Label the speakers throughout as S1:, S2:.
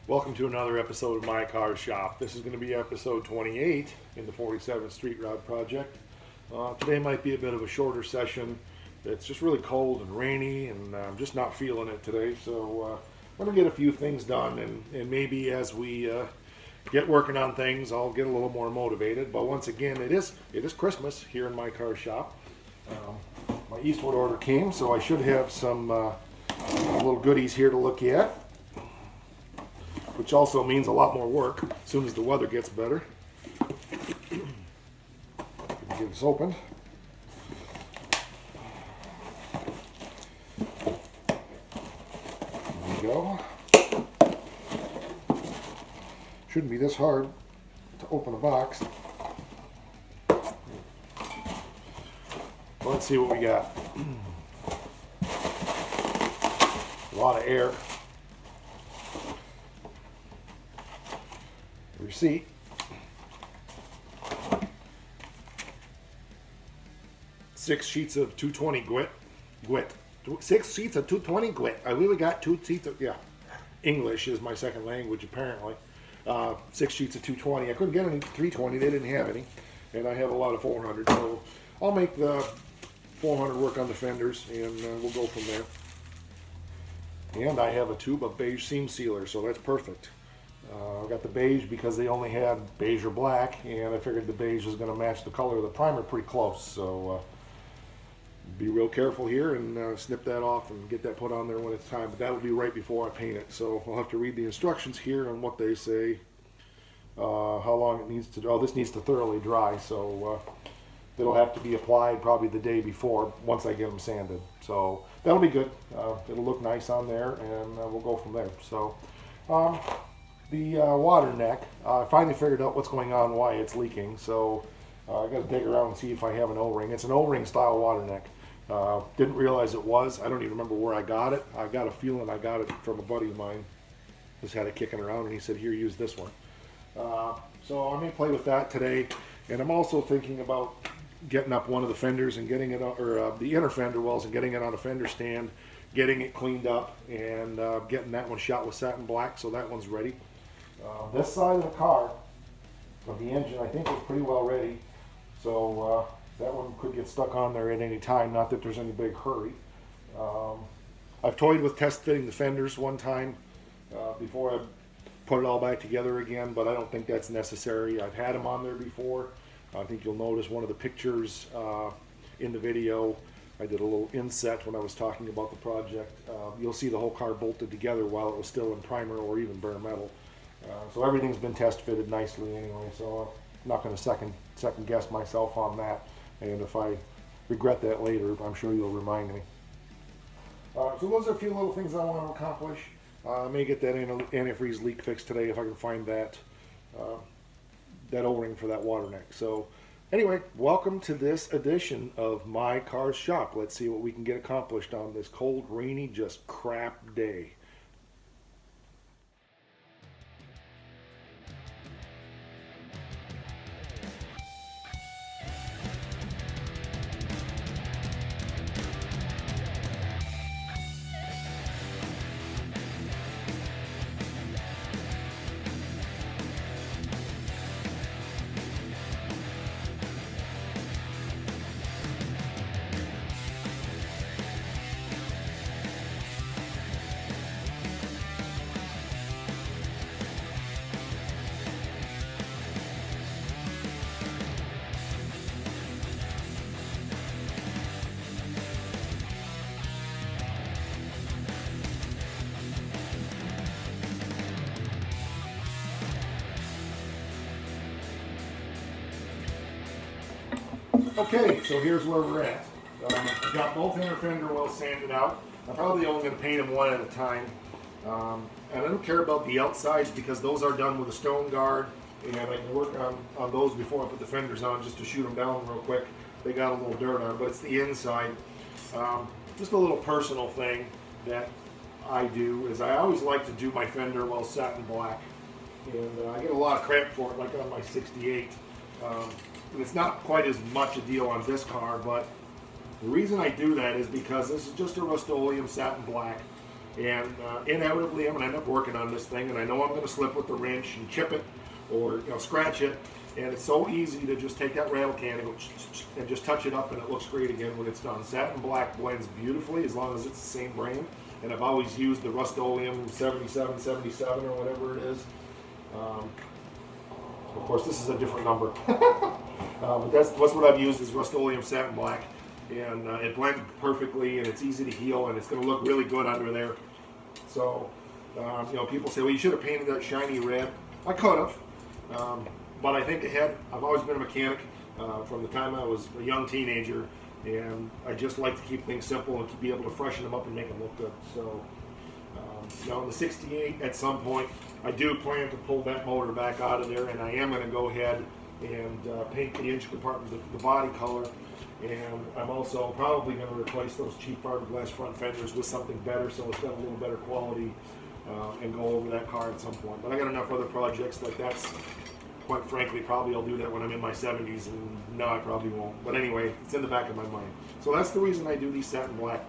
S1: Welcome to another episode of My Car Shop. This is going to be episode 28 in the 47th Street Rod Project. Today might be a bit of a shorter session. It's just really cold and rainy, and I'm just not feeling it today. So I'm going to get a few things done, and maybe as we get working on things, I'll get a little more motivated. But once again, it is Christmas here in My Car Shop. My Eastwood order came, so I should have some little goodies here to look at, which also means a lot more work as soon as the weather gets better. Get this open. There we go. Shouldn't be this hard to open a box. Let's see what we got. A lot of air. Receipt. Six sheets of 220 grit. 6 sheets of 220 grit. I really got 2 sheets of, yeah. English is my second language apparently. 6 sheets of 220. I couldn't get any 320. They didn't have any. And I have a lot of 400. So I'll make the 400 work on the fenders, and we'll go from there. And I have a tube of beige seam sealer, so that's perfect. I got the beige because they only had beige or black, and I figured the beige was going to match the color of the primer pretty close. So be real careful here and snip that off and get that put on there when it's time. But that'll be right before I paint it. So I'll have to read the instructions here on what they say, how long it needs to. Oh, this needs to thoroughly dry, so it'll have to be applied probably the day before once I get them sanded. So that'll be good. It'll look nice on there, and we'll go from there. So. The water neck, I finally figured out what's going on, why it's leaking, so I got to dig around and see if I have an O-ring. It's an O-ring style water neck. Didn't realize it was. I don't even remember where I got it. I got a feeling I got it from a buddy of mine. Just had it kicking around, and he said, here, use this one. So I may play with that today, and I'm also thinking about getting up one of the fenders and getting it on, or the inner fender wells and getting it on a fender stand, getting it cleaned up, and getting that one shot with satin black, so that one's ready. This side of the car, of the engine, I think is pretty well ready. So that one could get stuck on there at any time, not that there's any big hurry. I've toyed with test fitting the fenders one time before I put it all back together again, but I don't think that's necessary. I've had them on there before. I think you'll notice one of the pictures in the video. I did a little inset when I was talking about the project. You'll see the whole car bolted together while it was still in primer or even bare metal. So everything's been test fitted nicely anyway, so I'm not going to second guess myself on that, and if I regret that later, I'm sure you'll remind me. So those are a few little things I want to accomplish. I may get that antifreeze leak fixed today if I can find that O-ring for that water neck. So anyway, welcome to this edition of My Car Shop. Let's see what we can get accomplished on this cold, rainy, just crap day. Okay, so here's where we're at. I've got both inner fender wells sanded out. I'm probably only going to paint them one at a time. And I don't care about the outsides because those are done with a stone guard, and I can work on those before I put the fenders on just to shoot them down real quick. They got a little dirt on them, but it's the inside. Just a little personal thing that I do is I always like to do my fender well satin black, and I get a lot of crap for it, like on my 68. And it's not quite as much a deal on this car, but the reason I do that is because this is just a Rust-Oleum satin black. And inevitably I'm going to end up working on this thing, and I know I'm going to slip with the wrench and chip it or scratch it. And it's so easy to just take that rattle can and go and just touch it up, and it looks great again when it's done. Satin black blends beautifully as long as it's the same brand. And I've always used the Rust-Oleum 7777 or whatever it is. Of course, this is a different number. But that's what I've used is Rust-Oleum satin black. And it blends perfectly, and it's easy to heal, and it's going to look really good under there. So, people say, well, you should have painted that shiny red. I could have. But I think ahead. I've always been a mechanic from the time I was a young teenager, and I just like to keep things simple and to be able to freshen them up and make them look good. So, in the 68, at some point, I do plan to pull that motor back out of there, and I am going to go ahead and paint the engine compartment, the body color, and I'm also probably going to replace those cheap fiberglass front fenders with something better, so it's got a little better quality, and go over that car at some point. But I got enough other projects like that's. Quite frankly, probably I'll do that when I'm in my 70s, and no, I probably won't. But anyway, it's in the back of my mind. So that's the reason I do these satin black.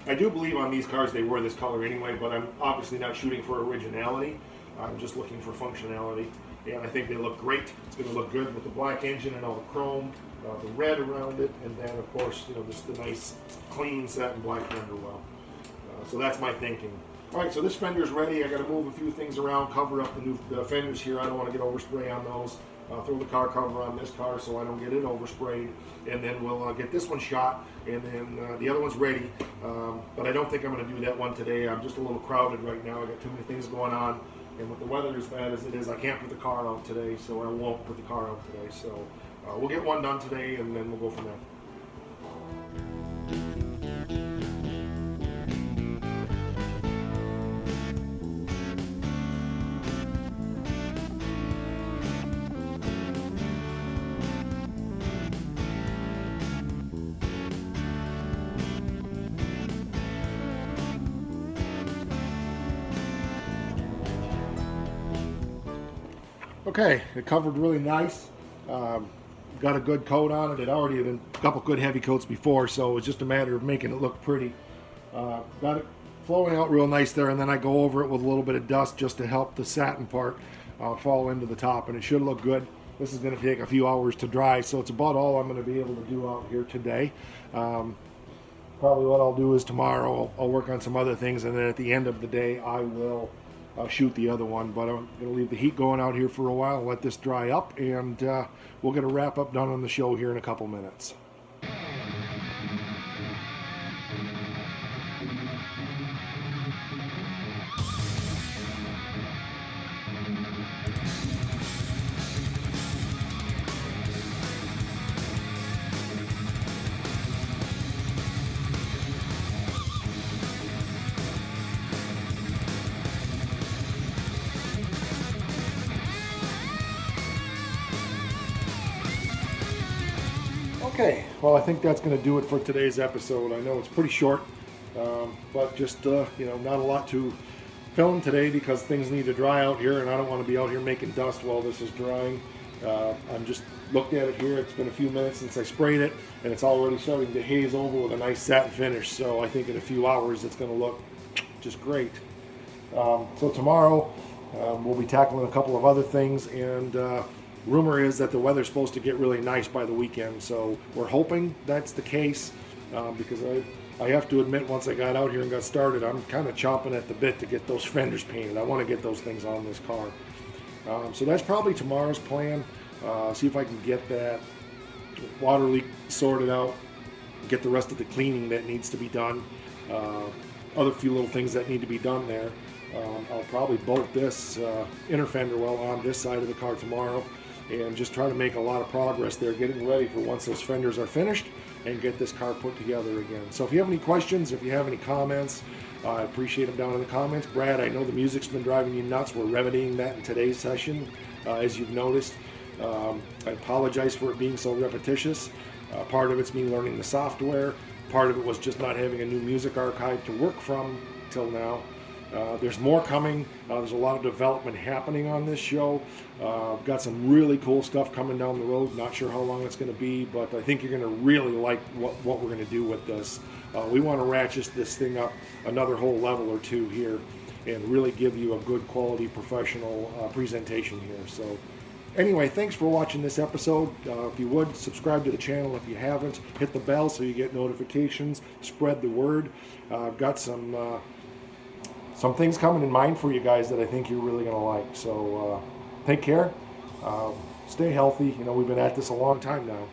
S1: I do believe on these cars they were this color anyway, but I'm obviously not shooting for originality. I'm just looking for functionality, and I think they look great. It's going to look good with the black engine and all the chrome, the red around it, and then of course, just the nice, clean satin black fender well. So that's my thinking. All right, so this fender's ready. I got to move a few things around, cover up the new fenders here. I don't want to get overspray on those. Throw the car cover on this car so I don't get it oversprayed, and then we'll get this one shot, and then the other one's ready. But I don't think I'm going to do that one today. I'm just a little crowded right now. I got too many things going on, and with the weather as bad as it is, I can't put the car out today, so I won't put the car out today. So we'll get one done today, and then we'll go from there. Okay, it covered really nice. Got a good coat on it. It already had a couple good heavy coats before, so it was just a matter of making it look pretty. Got it flowing out real nice there, and then I go over it with a little bit of dust just to help the satin part fall into the top, and it should look good. This is going to take a few hours to dry, so it's about all I'm going to be able to do out here today. Probably what I'll do is tomorrow I'll work on some other things, and then at the end of the day I will shoot the other one. But I'm going to leave the heat going out here for a while, let this dry up, and we'll get a wrap up done on the show here in a couple minutes. Okay, well, I think that's going to do it for today's episode. I know it's pretty short, but just, not a lot to film today because things need to dry out here, and I don't want to be out here making dust while this is drying. I'm just looked at it here. It's been a few minutes since I sprayed it, and it's already starting to haze over with a nice satin finish, so I think in a few hours it's going to look just great. So tomorrow we'll be tackling a couple of other things, and rumor is that the weather's supposed to get really nice by the weekend, so we're hoping that's the case, because I have to admit, once I got out here and got started, I'm kind of chomping at the bit to get those fenders painted. I want to get those things on this car. So that's probably tomorrow's plan. See if I can get that water leak sorted out, get the rest of the cleaning that needs to be done, other few little things that need to be done there. I'll probably bolt this inner fender well on this side of the car tomorrow, and just try to make a lot of progress there, getting ready for once those fenders are finished and get this car put together again. So if you have any questions, if you have any comments, I appreciate them down in the comments. Brad, I know the music's been driving you nuts. We're remedying that in today's session, as you've noticed. I apologize for it being so repetitious. Part of it's me learning the software. Part of it was just not having a new music archive to work from till now. There's more coming. There's a lot of development happening on this show. Got some really cool stuff coming down the road. Not sure how long it's going to be, but I think you're going to really like what we're going to do with this. We want to ratchet this thing up another whole level or two here and really give you a good quality professional presentation here. So anyway, thanks for watching this episode. If you would, subscribe to the channel if you haven't. Hit the bell so you get notifications. Spread the word. I've got some things coming in mind for you guys that I think you're really going to like. So take care. Stay healthy. You know, we've been at this a long time now.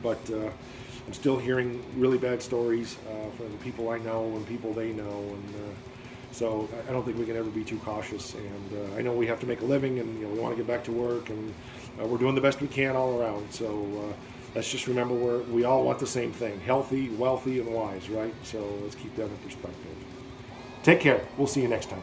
S1: But I'm still hearing really bad stories from people I know and people they know. And so I don't think we can ever be too cautious. And I know we have to make a living, and we want to get back to work, and we're doing the best we can all around. So let's just remember we all want the same thing: healthy, wealthy, and wise, right? So let's keep that in perspective. Take care. We'll see you next time.